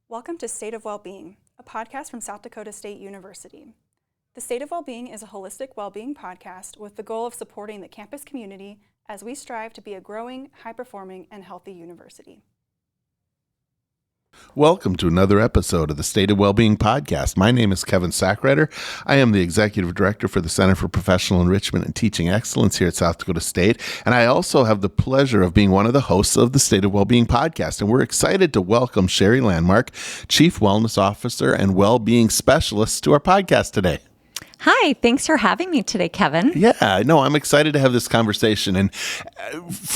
Welcome to State of Wellbeing, a podcast from South Dakota State University. The State of Wellbeing is a holistic well-being podcast with the goal of supporting the campus community as we strive to be a growing, high-performing, and healthy university. Welcome to another episode of the State of Wellbeing podcast. My name is Kevin Sackreiter. I am the Executive Director for the Center for Professional Enrichment and Teaching Excellence here at South Dakota State, and I also have the pleasure of being one of the hosts of the State of Wellbeing podcast, and we're excited to welcome Shari Landmark, Chief Wellness Officer and Wellbeing Specialist, to our podcast today. Hi, thanks for having me today, Kevin. Yeah, no, I'm excited to have this conversation. And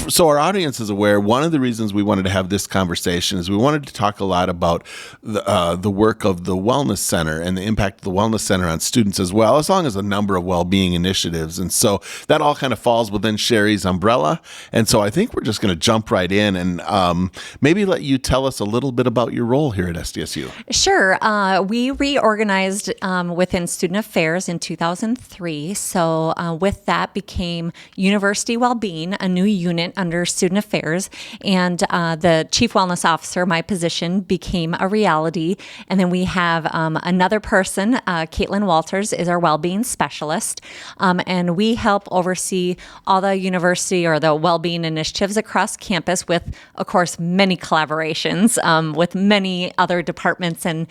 so our audience is aware, one of the reasons we wanted to have this conversation is we wanted to talk a lot about the work of the Wellness Center and the impact of the Wellness Center on students as well, as long as a number of well-being initiatives. And so that all kind of falls within Shari's umbrella. And so I think we're just going to jump right in and maybe let you tell us a little bit about your role here at SDSU. Sure. We reorganized within Student Affairs in 2003. So with that became University Wellbeing, a new unit under Student Affairs, and the Chief Wellness Officer, my position, became a reality. And then we have another person, Caitlin Walters, is our Wellbeing Specialist, and we help oversee all the university or the wellbeing initiatives across campus with, of course, many collaborations with many other departments and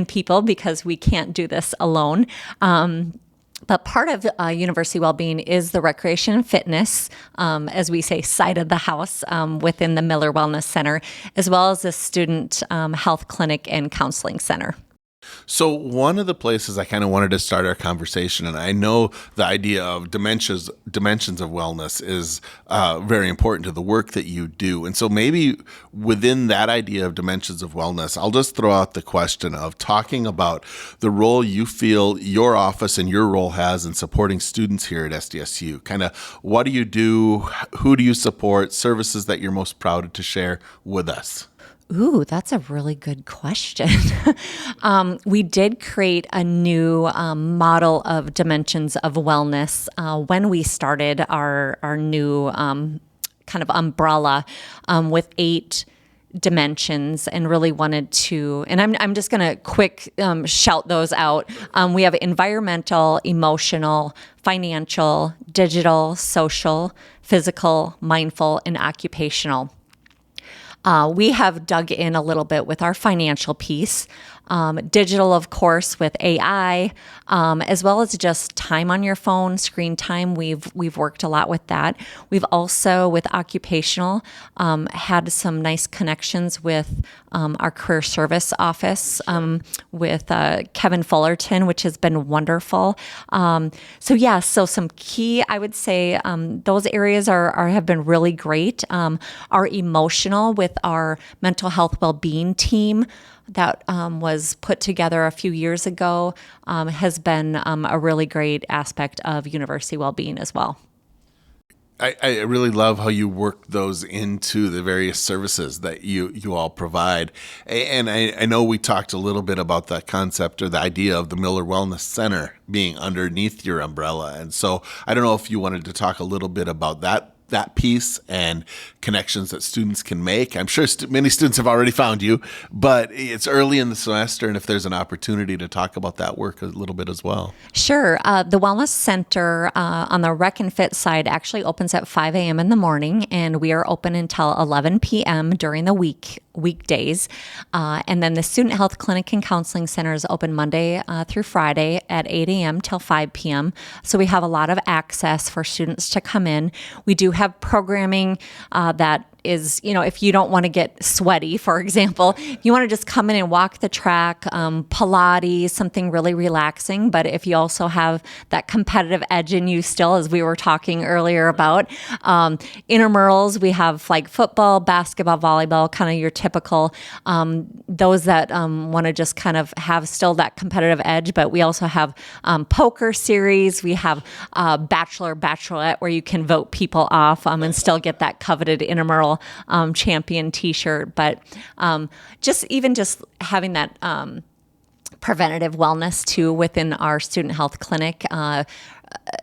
people, because we can't do this alone. But part of University Wellbeing is the recreation and fitness, as we say, side of the house within the Miller Wellness Center, as well as the student health clinic and counseling center. So one of the places I kind of wanted to start our conversation, and I know the idea of dimensions of wellness is very important to the work that you do. And so maybe within that idea of dimensions of wellness, I'll just throw out the question of talking about the role you feel your office and your role has in supporting students here at SDSU. Kind of what do you do? Who do you support? Services that you're most proud to share with us? Ooh, that's a really good question. We did create a new model of dimensions of wellness when we started our new kind of umbrella with 8 dimensions, and really wanted to, and I'm just going to quick shout those out. We have environmental, emotional, financial, digital, social, physical, mindful, and occupational. We have dug in a little bit with our financial piece, digital, of course, with AI, as well as just time on your phone, screen time. We've worked a lot with that. We've also, with occupational, had some nice connections with our career service office with Kevin Fullerton, which has been wonderful. So some key, I would say, those areas have been really great. Our emotional with our mental health well-being team that was put together a few years ago has been a really great aspect of university well-being as well. I really love how you work those into the various services that you all provide. And I know we talked a little bit about that concept or the idea of the Miller Wellness Center being underneath your umbrella. And so I don't know if you wanted to talk a little bit about that piece and connections that students can make. I'm sure many students have already found you, but it's early in the semester, and if there's an opportunity to talk about that work a little bit as well. Sure. The Wellness Center on the Rec and Fit side actually opens at 5 a.m. in the morning, and we are open until 11 p.m. during the weekdays. And then the Student Health Clinic and Counseling Center is open Monday through Friday at 8 a.m. till 5 p.m. So we have a lot of access for students to come in. We do have programming that is, if you don't want to get sweaty, for example, you want to just come in and walk the track, Pilates, something really relaxing. But if you also have that competitive edge in you still, as we were talking earlier about, intramurals, we have flag football, basketball, volleyball, kind of your typical, those that want to just kind of have still that competitive edge. But we also have poker series. We have Bachelorette, where you can vote people off and still get that coveted intramural champion t-shirt. But just having that preventative wellness too within our student health clinic,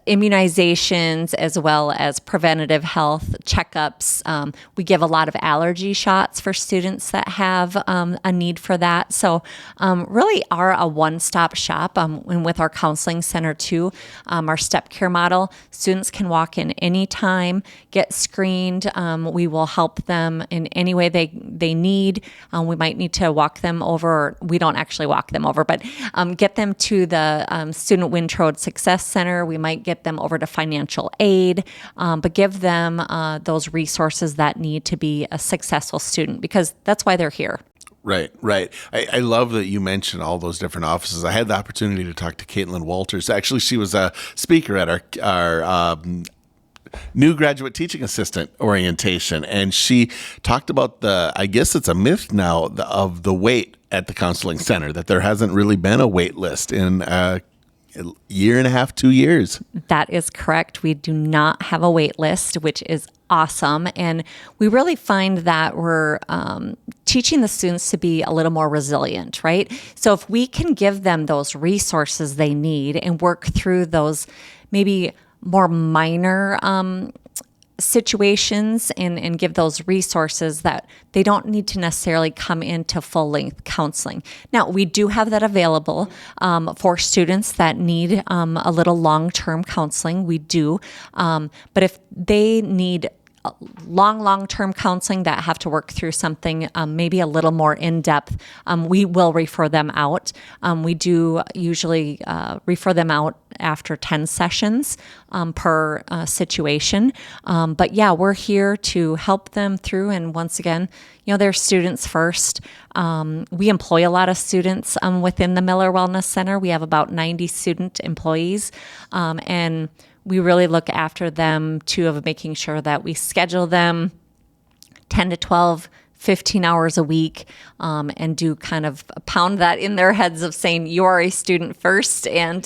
immunizations as well as preventative health checkups. We give a lot of allergy shots for students that have a need for that. So really are a one-stop shop. And with our counseling center too, our step care model, students can walk in anytime, get screened. We will help them in any way they need. We might need to walk them over, or we don't actually walk them over, but get them to the Student Wintroad Success Center. We might get them over to financial aid, but give them those resources that need to be a successful student, because that's why they're here. Right. I love that you mentioned all those different offices. I had the opportunity to talk to Caitlin Walters. Actually, she was a speaker at our new graduate teaching assistant orientation, and she talked about I guess it's a myth now, of the wait at the counseling center, that there hasn't really been a wait list in a year and a half, 2 years. That is correct. We do not have a wait list, which is awesome. And we really find that we're teaching the students to be a little more resilient, right? So if we can give them those resources they need and work through those maybe more minor situations and give those resources, that they don't need to necessarily come into full-length counseling. Now, we do have that available for students that need a little long-term counseling. We do. But if they need long-term counseling that have to work through something maybe a little more in-depth, we will refer them out. We do usually refer them out after 10 sessions per situation. But yeah, we're here to help them through. And once again, they're students first. We employ a lot of students within the Miller Wellness Center. We have about 90 student employees. And we really look after them too, of making sure that we schedule them 10 to 12, 15 hours a week, and do kind of pound that in their heads of saying, you are a student first, and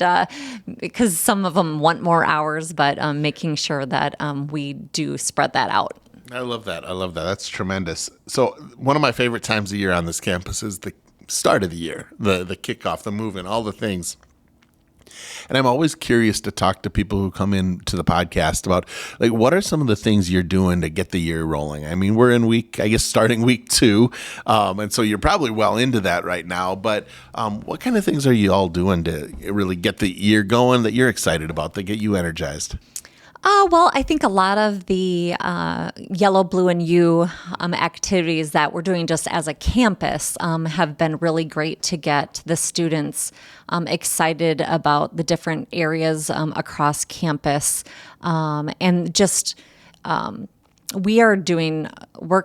because some of them want more hours, but making sure that we do spread that out. I love that. That's tremendous. So one of my favorite times of year on this campus is the start of the year, the kickoff, the move-in, all the things. And I'm always curious to talk to people who come in to the podcast about, like, what are some of the things you're doing to get the year rolling? I mean, we're in starting week 2. And so you're probably well into that right now. But what kind of things are you all doing to really get the year going that you're excited about, that get you energized? Well, I think a lot of the Yellow, Blue, and You activities that we're doing just as a campus have been really great to get the students excited about the different areas across campus. And just we're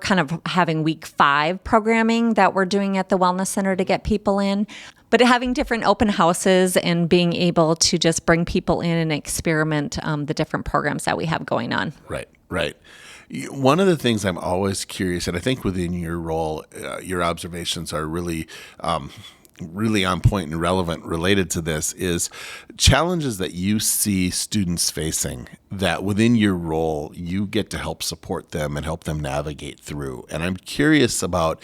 kind of having week 5 programming that we're doing at the Wellness Center to get people in. But having different open houses and being able to just bring people in and experiment the different programs that we have going on. Right. One of the things I'm always curious, and I think within your role, your observations are really on point and relevant related to this, is challenges that you see students facing that within your role you get to help support them and help them navigate through. And I'm curious about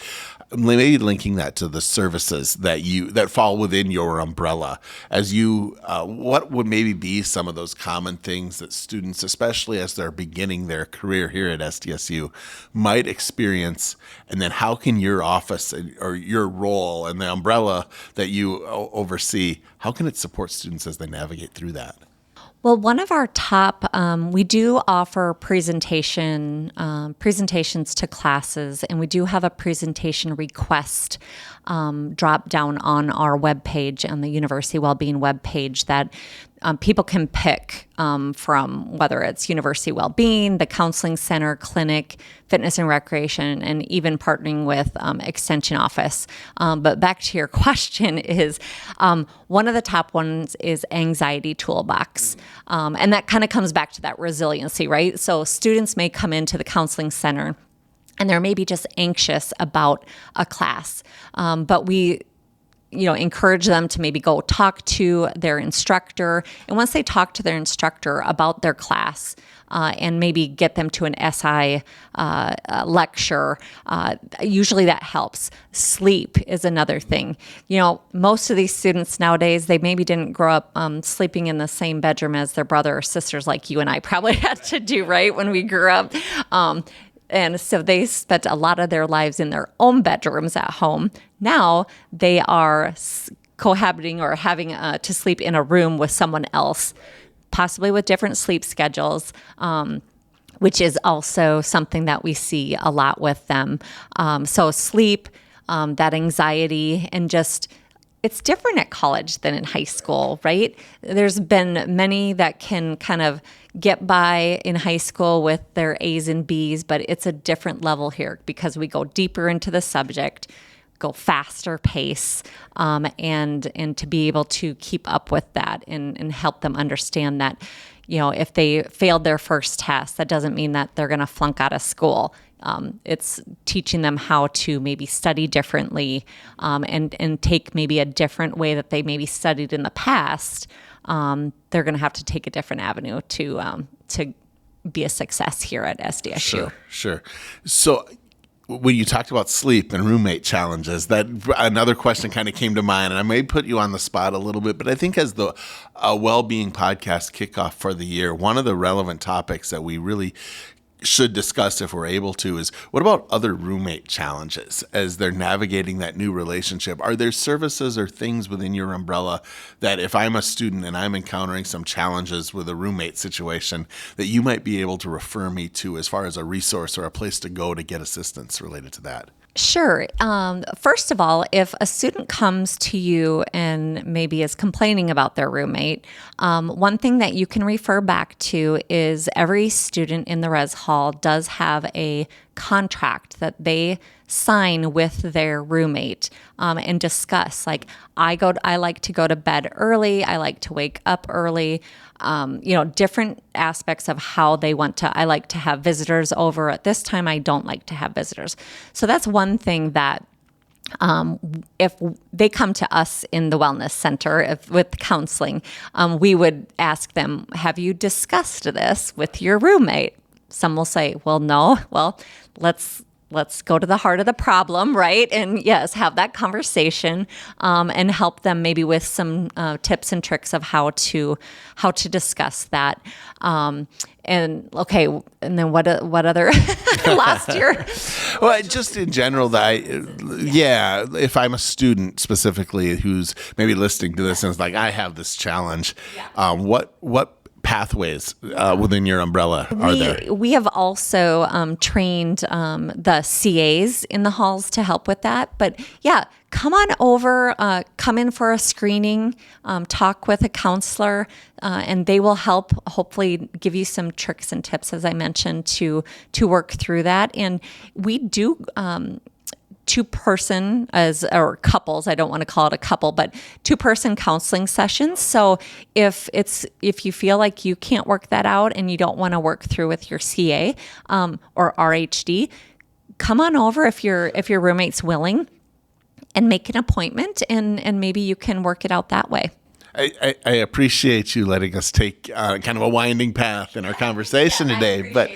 maybe linking that to the services that fall within your umbrella. As what would maybe be some of those common things that students, especially as they're beginning their career here at SDSU, might experience? And then how can your office or your role and the umbrella that you oversee, how can it support students as they navigate through that? Well, one of our top, we do offer presentations to classes, and we do have a presentation request drop down on our webpage, on the University Wellbeing webpage, that people can pick from, whether it's University Wellbeing, the Counseling Center, Clinic, Fitness and Recreation, and even partnering with Extension Office. But back to your question is, one of the top ones is Anxiety Toolbox. And that kind of comes back to that resiliency, right? So students may come into the Counseling Center and they're maybe just anxious about a class, but we encourage them to maybe go talk to their instructor. And once they talk to their instructor about their class, and maybe get them to an SI lecture, usually that helps. Sleep is another thing. Most of these students nowadays, they maybe didn't grow up sleeping in the same bedroom as their brother or sisters like you and I probably had to do, right, when we grew up. And so they spent a lot of their lives in their own bedrooms at home. Now they are cohabiting or having to sleep in a room with someone else, possibly with different sleep schedules, which is also something that we see a lot with them. So sleep, that anxiety, and just it's different at college than in high school, right? There's been many that can kind of get by in high school with their A's and B's, but it's a different level here because we go deeper into the subject, go faster pace, and to be able to keep up with that and help them understand that, if they failed their first test, that doesn't mean that they're going to flunk out of school. It's teaching them how to maybe study differently, and take maybe a different way that they maybe studied in the past. They're going to have to take a different avenue to be a success here at SDSU. Sure. So when you talked about sleep and roommate challenges, that another question kind of came to mind, and I may put you on the spot a little bit, but I think as the Wellbeing podcast kickoff for the year, one of the relevant topics that we really should discuss if we're able to is what about other roommate challenges as they're navigating that new relationship? Are there services or things within your umbrella that if I'm a student and I'm encountering some challenges with a roommate situation that you might be able to refer me to as far as a resource or a place to go to get assistance related to that? Sure. First of all, if a student comes to you and maybe is complaining about their roommate, one thing that you can refer back to is every student in the res hall does have a contract that they sign with their roommate, and discuss, like, I like to go to bed early, I like to wake up early, different aspects of how they want to. I like to have visitors over at this time, I don't like to have visitors. So that's one thing that if they come to us in the wellness center with counseling, we would ask them, have you discussed this with your roommate? Some will say, well, no. Well, let's go to the heart of the problem, right? And yes, have that conversation, and help them maybe with some tips and tricks of how to discuss that. And then what other last year? Well, just in general, if I'm a student specifically who's maybe listening to this and is like, I have this challenge, what pathways within your umbrella are there? We have also trained the CAs in the halls to help with that. But yeah, come on over, come in for a screening, talk with a counselor, and they will help hopefully give you some tricks and tips, as I mentioned, to work through that. And we do two-person or couples, I don't want to call it a couple, but two-person counseling sessions. So if you feel like you can't work that out and you don't want to work through with your CA or RHD, come on over if your roommate's willing and make an appointment, and maybe you can work it out that way. I appreciate you letting us take kind of a winding path in our conversation today, but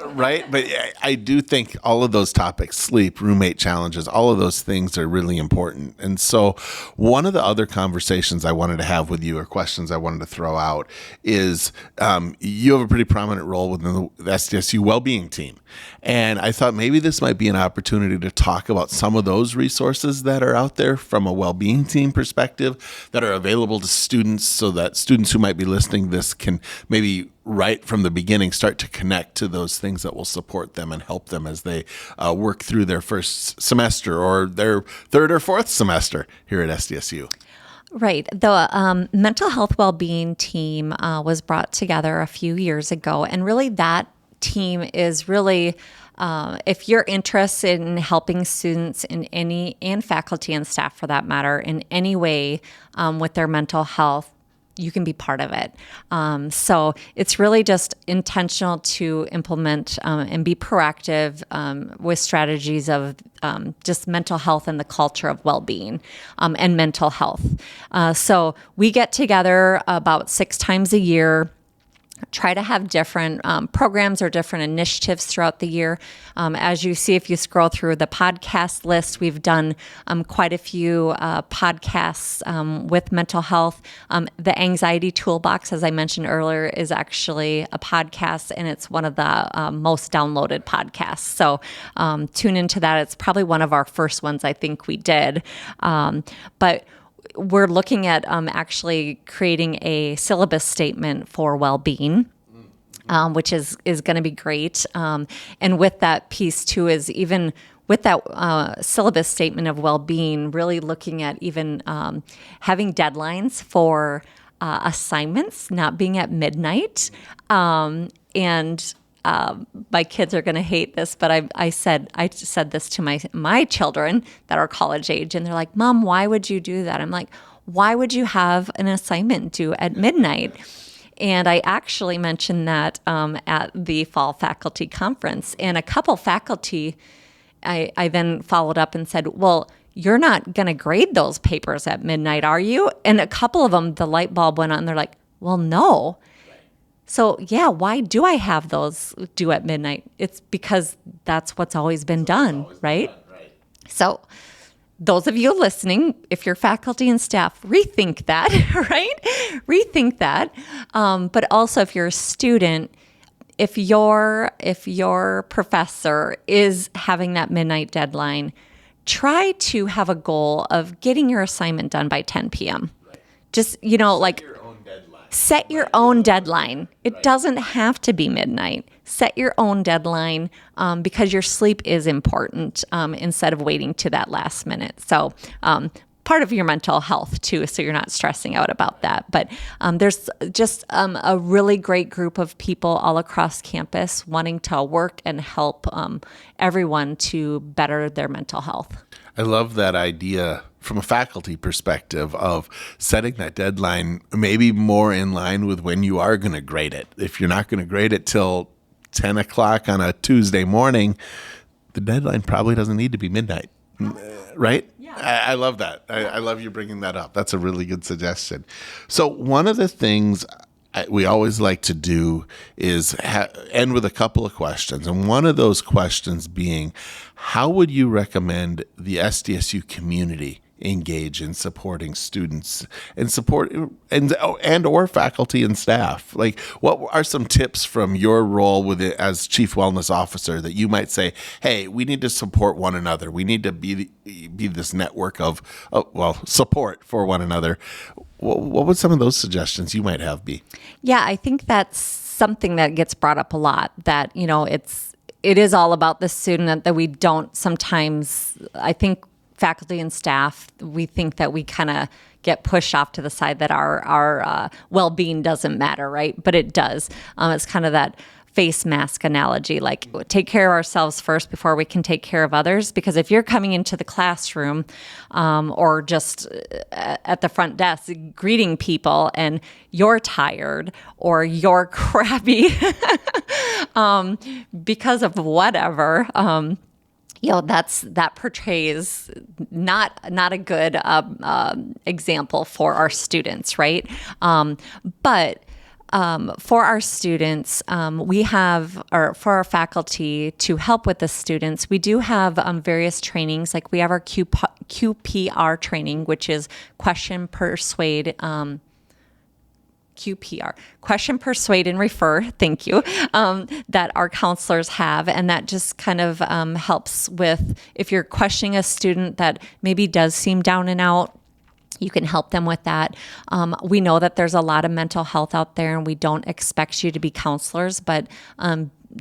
right. But I do think all of those topics, sleep, roommate challenges, all of those things are really important. And so one of the other conversations I wanted to have with you, or questions I wanted to throw out, is you have a pretty prominent role within the SDSU Wellbeing team. And I thought maybe this might be an opportunity to talk about some of those resources that are out there from a wellbeing team perspective that are available to students, so that students who might be listening to this can maybe right from the beginning start to connect to those things that will support them and help them as they work through their first semester or their third or fourth semester here at SDSU. Right. The mental health wellbeing team was brought together a few years ago, and really that team is really, if you're interested in helping students and faculty and staff for that matter, in any way with their mental health, you can be part of it. So it's really just intentional to implement and be proactive with strategies of just mental health and the culture of well-being and mental health. So we get together about 6 times a year, try to have different programs or different initiatives throughout the year. As you see, if you scroll through the podcast list, we've done quite a few podcasts with mental health. The Anxiety Toolbox, as I mentioned earlier, is actually a podcast, and it's one of the most downloaded podcasts. So tune into that. It's probably one of our first ones I think we did. But we're looking at actually creating a syllabus statement for well-being, which is going to be great. And with that piece too is even with that syllabus statement of well-being, really looking at even having deadlines for assignments not being at midnight. And my kids are going to hate this, but I said this to my children that are college age, and they're like, "Mom, why would you do that?" I'm like, "Why would you have an assignment due at midnight?" And I actually mentioned that at the fall faculty conference, and a couple faculty, I then followed up and said, "Well, you're not going to grade those papers at midnight, are you?" And a couple of them, the light bulb went on. They're like, "Well, no." So yeah, why do I have those due at midnight? It's because that's what's always been done, right? So those of you listening, if you're faculty and staff, rethink that, right? Rethink that. But also if you're a student, if your professor is having that midnight deadline, try to have a goal of getting your assignment done by 10 p.m. Just, set your own deadline. It doesn't have to be midnight. Set your own deadline because your sleep is important instead of waiting to that last minute. So part of your mental health too, so you're not stressing out about that. But there's just a really great group of people all across campus wanting to work and help everyone to better their mental health. I love that idea from a faculty perspective of setting that deadline maybe more in line with when you are going to grade it. If you're not going to grade it till 10 o'clock on a Tuesday morning, the deadline probably doesn't need to be midnight, right? Yeah. I love that. I love you bringing that up. That's a really good suggestion. So one of the things we always like to do is end with a couple of questions. And one of those questions being, how would you recommend the SDSU community engage in supporting students and support and or faculty and staff? Like, what are some tips from your role with it as chief wellness officer that you might say, hey, we need to support one another. We need to be this network of support for one another. What would some of those suggestions you might have be? Yeah, I think that's something that gets brought up a lot, that, it is all about the student, that we don't sometimes, I think faculty and staff, we think that we kind of get pushed off to the side, that our well-being doesn't matter, right? But it does. It's kind of that face mask analogy, like take care of ourselves first before we can take care of others. Because if you're coming into the classroom or just at the front desk greeting people and you're tired or you're crappy because of whatever, that portrays not a good example for our students, right? But for our students, for our faculty to help with the students, we do have various trainings. Like we have our QPR training, which is question, persuade, QPR, question, persuade, and refer, thank you, that our counselors have. And that just kind of helps with, if you're questioning a student that maybe does seem down and out, you can help them with that. We know that there's a lot of mental health out there, and we don't expect you to be counselors, but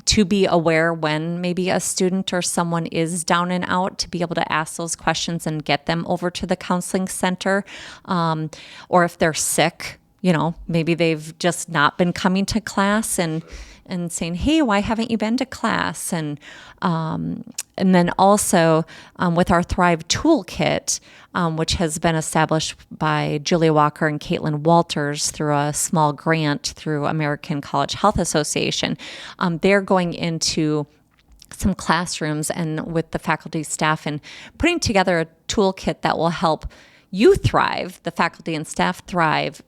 to be aware when maybe a student or someone is down and out, to be able to ask those questions and get them over to the counseling center. Or if they're sick, maybe they've just not been coming to class and saying, hey, why haven't you been to class? And then also with our Thrive Toolkit, which has been established by Julia Walker and Caitlin Walters through a small grant through American College Health Association, they're going into some classrooms and with the faculty staff and putting together a toolkit that will help you thrive, the faculty and staff thrive,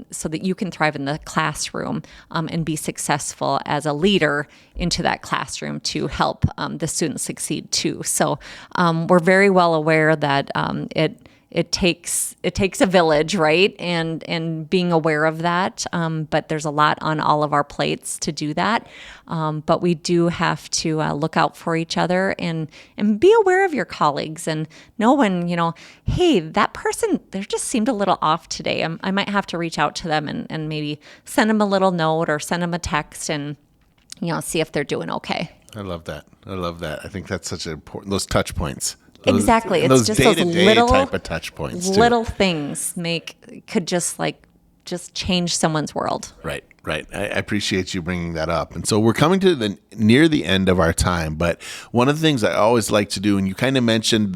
so that you can thrive in the classroom and be successful as a leader into that classroom to help the students succeed too. So we're very well aware that it takes a village, right? And being aware of that. But there's a lot on all of our plates to do that. But we do have to look out for each other and be aware of your colleagues and know when, hey, that person, they just seemed a little off today. I might have to reach out to them and maybe send them a little note or send them a text and, see if they're doing okay. I love that. I think that's such an important, those touch points. Exactly. It's those just day-to-day those little type of touch points too. Little things could just change someone's world. Right. I appreciate you bringing that up. And so we're coming to near the end of our time. But one of the things I always like to do, and you kind of mentioned with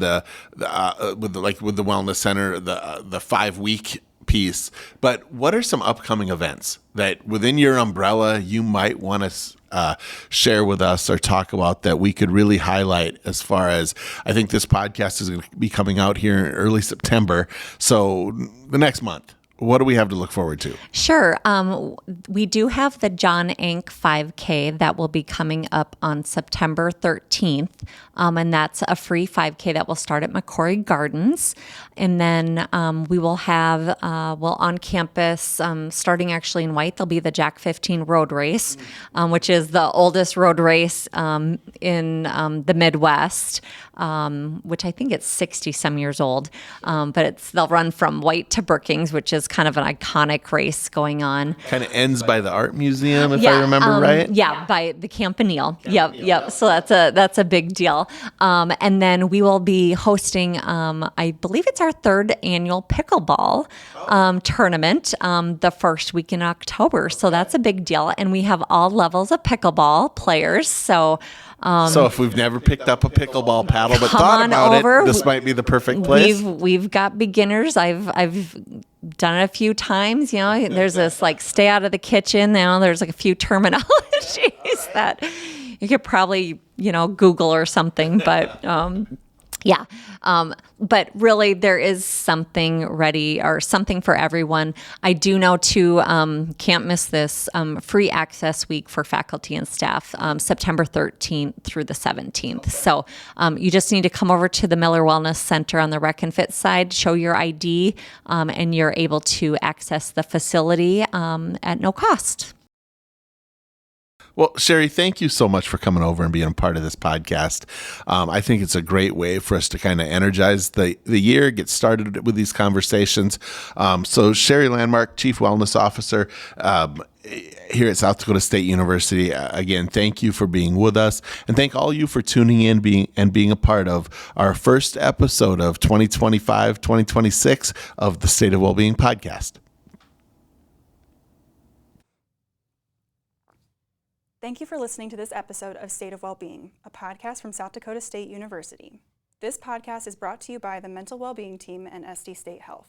the Wellness Center, the 5-week piece. But what are some upcoming events that within your umbrella you might want to share with us or talk about that we could really highlight as far as, I think this podcast is going to be coming out here in early September. So the next month, what do we have to look forward to? Sure. We do have the John Ank 5K that will be coming up on September 13th. And that's a free 5K that will start at McCrory Gardens. And then we will have, on campus, starting actually in White, there'll be the Jack 15 Road Race, which is the oldest road race in the Midwest, which I think it's 60-some years old. But they'll run from White to Brookings, which is kind of an iconic race going on. Kind of ends by the art museum, if I remember right. Yeah, by the Campanile. Yep. So that's a big deal. And then we will be hosting, I believe it's our 3rd annual pickleball tournament the first week in October. So that's a big deal. And we have all levels of pickleball players. So if we've never picked up a pickleball paddle but thought about it, this might be the perfect place. We've got beginners. I've done it a few times. There's this stay out of the kitchen. There's a few terminologies that you could probably Google or something, but yeah. But really there is something ready or something for everyone. I do know too, can't miss this, free access week for faculty and staff, September 13th through the 17th. So you just need to come over to the Miller Wellness Center on the Rec and Fit side, show your ID, and you're able to access the facility at no cost. Well, Shari, thank you so much for coming over and being a part of this podcast. I think it's a great way for us to kind of energize the year, get started with these conversations. So Shari Landmark, Chief Wellness Officer here at South Dakota State University. Again, thank you for being with us, and thank all you for tuning in being a part of our first episode of 2025-2026 of the State of Wellbeing podcast. Thank you for listening to this episode of State of Wellbeing, a podcast from South Dakota State University. This podcast is brought to you by the Mental Wellbeing Team and SD State Health.